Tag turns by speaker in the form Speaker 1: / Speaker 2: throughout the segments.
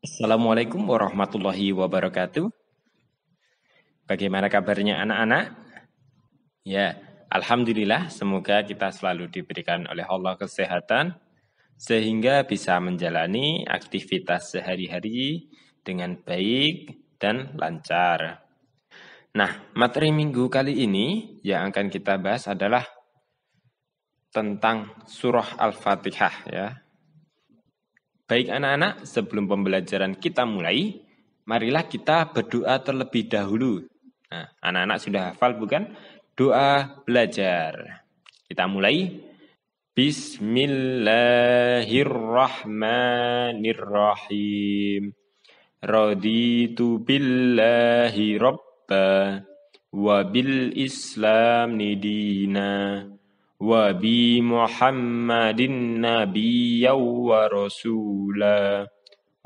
Speaker 1: Assalamualaikum warahmatullahi wabarakatuh. Bagaimana kabarnya anak-anak? Ya, alhamdulillah semoga kita selalu diberikan oleh Allah kesehatan sehingga bisa menjalani aktivitas sehari-hari dengan baik dan lancar. Nah, materi minggu kali ini yang akan kita bahas adalah tentang surah Al-Fatihah ya. Baik anak-anak, sebelum pembelajaran kita mulai, marilah kita berdoa terlebih dahulu. Nah, anak-anak sudah hafal bukan? Doa belajar. Kita mulai. Bismillahirrahmanirrahim. Raditu billahi rabba wa bil islamni dina wa bi Muhammadin nabiyya wa rasula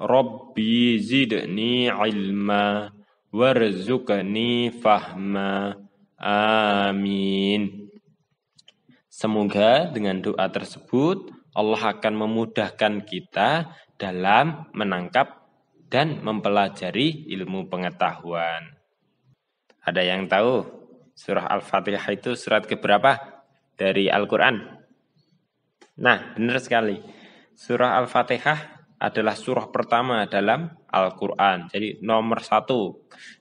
Speaker 1: Rabbi zidni ilma warzuqni fahma amin. Semoga dengan doa tersebut Allah akan memudahkan kita dalam menangkap dan mempelajari ilmu pengetahuan. Ada yang tahu surah Al-Fatihah itu surat keberapa dari Al-Quran? Nah, benar sekali. Surah Al-Fatihah adalah surah pertama dalam Al-Quran. Jadi nomor 1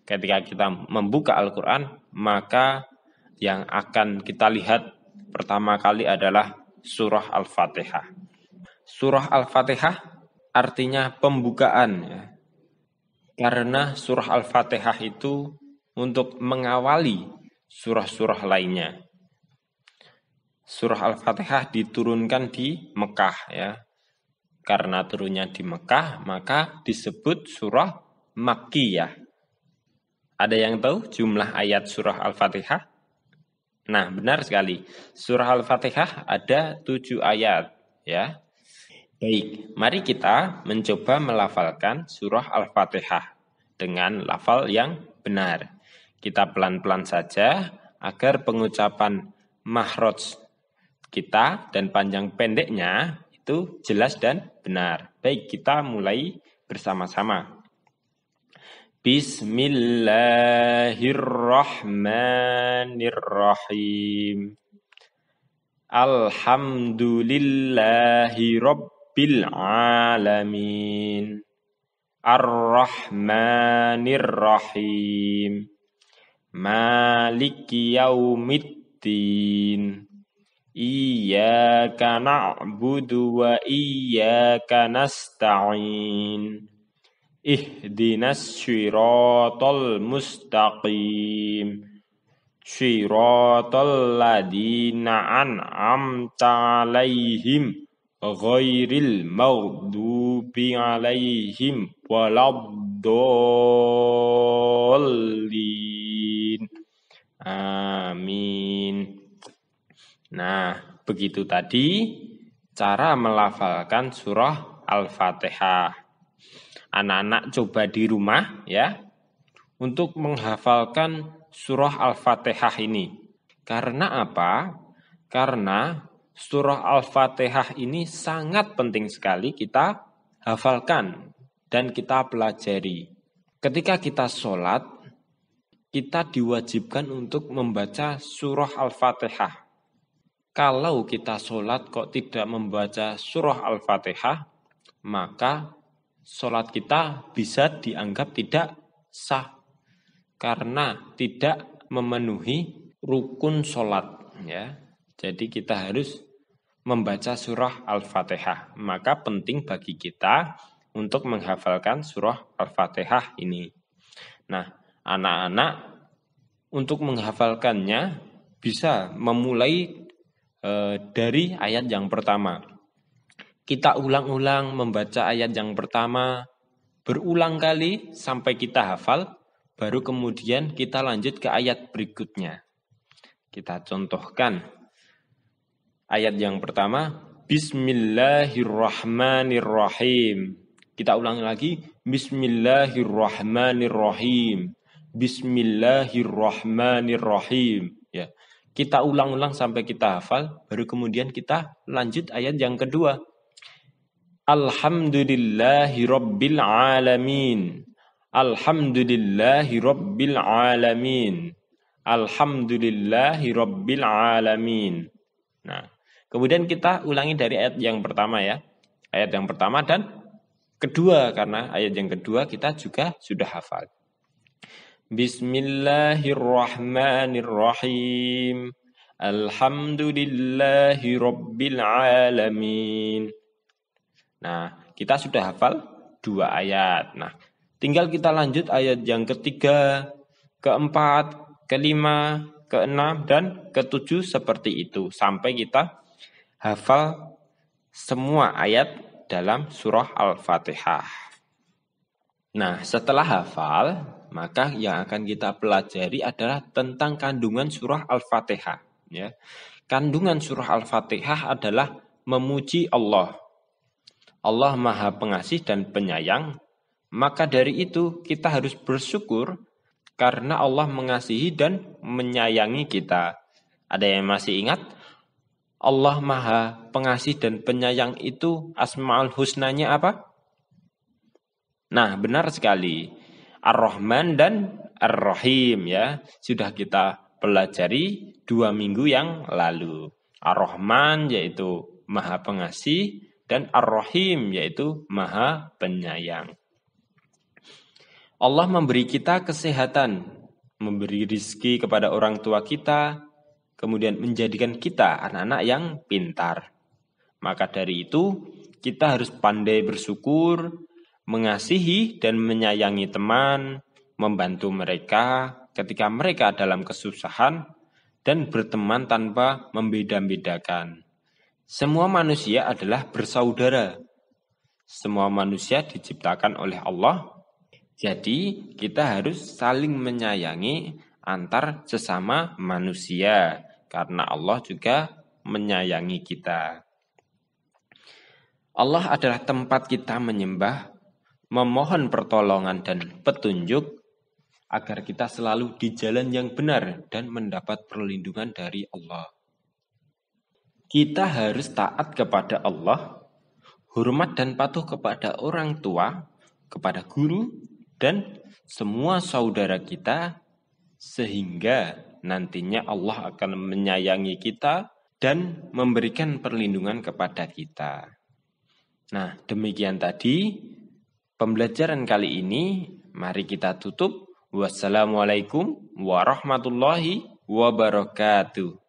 Speaker 1: ketika kita membuka Al-Quran, maka yang akan kita lihat pertama kali adalah surah Al-Fatihah. Surah Al-Fatihah artinya pembukaan ya. Karena surah Al-Fatihah itu untuk mengawali surah-surah lainnya. Surah Al-Fatihah diturunkan di Mekah ya. Karena turunnya di Mekah, maka disebut surah Makkiyah. Ada yang tahu jumlah ayat surah Al-Fatihah? Nah, benar sekali. Surah Al-Fatihah ada 7 ayat ya. Baik, mari kita mencoba melafalkan surah Al-Fatihah dengan lafal yang benar. Kita pelan-pelan saja agar pengucapan makhraj kita dan panjang pendeknya itu jelas dan benar. Baik, kita mulai bersama-sama. Bismillahirrahmanirrahim. Alhamdulillahi rabbil alamin. Ar-Rahmanir-Rahim. Maliki yaumiddin. Iyyaka na'budu wa iyyaka nasta'in. Ihdinas syiratal mustaqim. Syiratal ladina an'amta alaihim ghairil maghdubi alaihim waladdallin. Amin. Nah, begitu tadi cara melafalkan surah Al-Fatihah. Anak-anak coba di rumah ya untuk menghafalkan surah Al-Fatihah ini. Karena apa? Karena surah Al-Fatihah ini sangat penting sekali kita hafalkan dan kita pelajari. Ketika kita sholat, kita diwajibkan untuk membaca surah Al-Fatihah. Kalau kita sholat kok tidak membaca surah Al-Fatihah, maka sholat kita bisa dianggap tidak sah. Karena tidak memenuhi rukun sholat. Ya. Jadi kita harus membaca surah Al-Fatihah. Maka penting bagi kita untuk menghafalkan surah Al-Fatihah ini. Nah, anak-anak untuk menghafalkannya bisa memulai dari ayat yang pertama. Kita ulang-ulang membaca ayat yang pertama, berulang kali sampai kita hafal, baru kemudian kita lanjut ke ayat berikutnya. Kita contohkan ayat yang pertama, Bismillahirrahmanirrahim. Kita ulangi lagi, Bismillahirrahmanirrahim. Bismillahirrahmanirrahim. Ya. Kita ulang-ulang sampai kita hafal, baru kemudian kita lanjut ayat yang kedua. Alhamdulillahi Rabbil Alamin. Alhamdulillahi Rabbil Alamin. Alhamdulillahi Rabbil Alamin. Nah, kemudian kita ulangi dari ayat yang pertama ya. Ayat yang pertama dan kedua, karena ayat yang kedua kita juga sudah hafal. Bismillahirrahmanirrahim. Alhamdulillahi Rabbil Alamin. Nah, kita sudah hafal 2 ayat. Nah, tinggal kita lanjut ayat yang ketiga, keempat, kelima, keenam, dan ketujuh seperti itu. Sampai kita hafal semua ayat dalam surah Al-Fatihah. Nah, setelah hafal, maka yang akan kita pelajari adalah tentang kandungan surah Al-Fatihah. Ya. Kandungan surah Al-Fatihah adalah memuji Allah. Allah Maha Pengasih dan Penyayang, maka dari itu kita harus bersyukur karena Allah mengasihi dan menyayangi kita. Ada yang masih ingat? Allah Maha Pengasih dan Penyayang itu Asmaul Husnanya apa? Nah, benar sekali. Ar-Rahman dan Ar-Rahim ya. Sudah kita pelajari 2 minggu yang lalu. Ar-Rahman yaitu Maha Pengasih, dan Ar-Rahim yaitu Maha Penyayang. Allah memberi kita kesehatan, memberi rizki kepada orang tua kita, kemudian menjadikan kita anak-anak yang pintar. Maka dari itu kita harus pandai bersyukur, mengasihi dan menyayangi teman, membantu mereka ketika mereka dalam kesusahan, dan berteman tanpa membeda-bedakan. Semua manusia adalah bersaudara. Semua manusia diciptakan oleh Allah. Jadi kita harus saling menyayangi antar sesama manusia. Karena Allah juga menyayangi kita. Allah adalah tempat kita menyembah, memohon pertolongan dan petunjuk, agar kita selalu di jalan yang benar dan mendapat perlindungan dari Allah. Kita harus taat kepada Allah, hormat dan patuh kepada orang tua, kepada guru, dan semua saudara kita, sehingga nantinya Allah akan menyayangi kita dan memberikan perlindungan kepada kita. Nah, demikian tadi pembelajaran kali ini. Mari kita tutup. Wassalamualaikum warahmatullahi wabarakatuh.